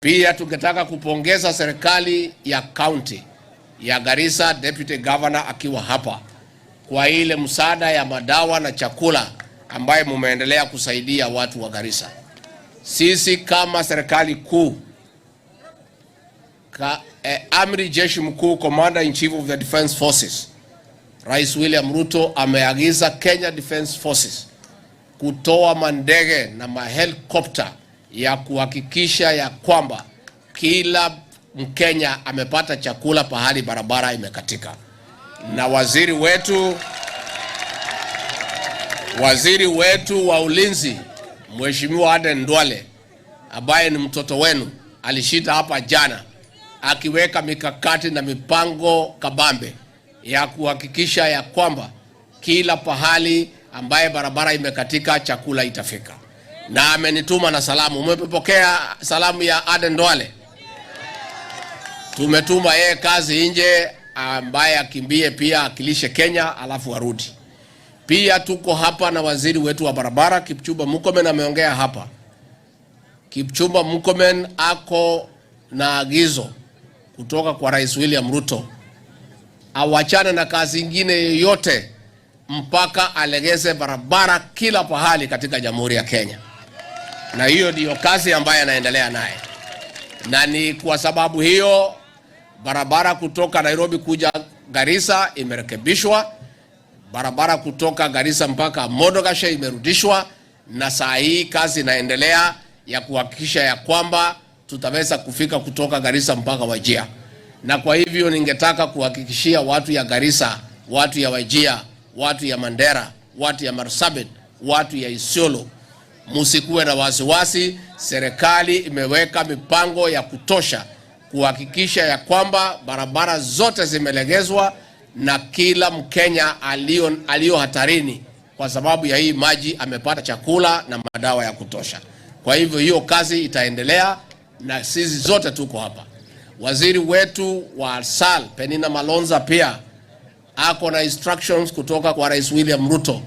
Pia tungetaka kupongeza serikali ya county ya Garissa, Deputy Governor akiwa hapa, kwa ile msaada ya madawa na chakula ambaye mumeendelea kusaidia watu wa Garissa. Sisi kama serikali kuu, Amri Jeshi Mkuu, Commander in Chief of the Defense Forces, Rais William Ruto ameagiza Kenya Defense Forces kutoa mandege na mahelikopta ya kuhakikisha ya kwamba kila Mkenya amepata chakula pahali barabara imekatika. Na waziri wetu wa ulinzi, Mheshimiwa Hadi, ambaye ni mtoto wenu, alishita hapa jana akiweka mikakati na mipango kabambe ya kuhakikisha ya kwamba kila pahali ambaye barabara imekatika chakula itafika. Na amenituma na salamu. Umepokea salamu ya Hadi? Tumetuma yeye kazi nje, ambaye akimbie pia akilishe Kenya alafu arudi. Pia tuko hapa na waziri wetu wa barabara Kipchumba Murkomen ameongea hapa. Kipchumba Murkomen ako na agizo kutoka kwa Rais William Ruto awachane na kazi nyingine yoyote mpaka alegeze barabara kila pahali katika Jamhuri ya Kenya. Na hiyo ndiyo kazi ambayo anaendelea naye. Na ni kwa sababu hiyo barabara kutoka Nairobi kuja Garissa imerekebishwa, barabara kutoka Garissa mpaka Modogashe imerudishwa, na sahii kazi inaendelea ya kuhakikisha ya kwamba tutaweza kufika kutoka Garissa mpaka Wajir. Na kwa hivyo ningetaka kuhakikishia watu ya Garissa, watu ya Wajir, watu ya Mandera, watu ya Marsabit, watu ya Isiolo, musikuwe na wasiwasi. Serikali imeweka mipango ya kutosha kuhakikisha ya kwamba barabara zote zimelegezwa na kila Mkenya alio hatarini kwa sababu ya hii maji amepata chakula na madawa ya kutosha. Kwa hivyo hiyo kazi itaendelea na sisi zote tuko hapa. Waziri wetu wa SAL Penina Malonza pia ako na instructions kutoka kwa Rais William Ruto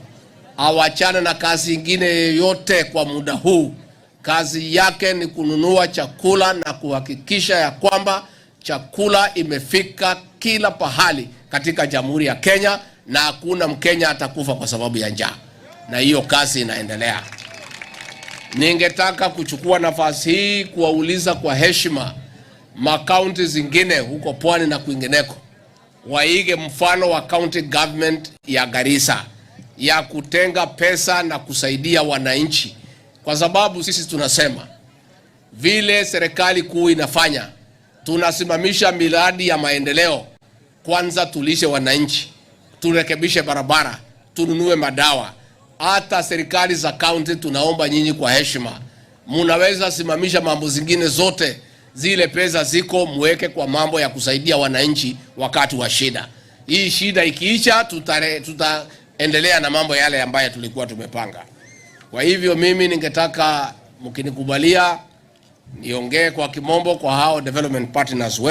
awachane na kazi ingine yote kwa muda huu. Kazi yake ni kununua chakula na kuhakikisha ya kwamba chakula imefika kila pahali katika Jamhuri ya Kenya na hakuna Mkenya atakufa kwa sababu ya njaa. Na hiyo kazi inaendelea. Ningetaka kuchukua nafasi hii kuwauliza kwa heshima makaunti zingine huko pwani na kwingineko waige mfano wa county government ya Garissa ya kutenga pesa na kusaidia wananchi, kwa sababu sisi tunasema vile serikali kuu inafanya, tunasimamisha miradi ya maendeleo. Kwanza tulishe wananchi, turekebishe barabara, tununue madawa. Hata serikali za county tunaomba nyinyi kwa heshima, munaweza simamisha mambo zingine zote, zile pesa ziko muweke kwa mambo ya kusaidia wananchi wakati wa shida. Hii shida ikiisha tutaendelea na mambo yale ambayo tulikuwa tumepanga. Kwa hivyo mimi ningetaka mkinikubalia niongee kwa kimombo kwa hao development partners wetu.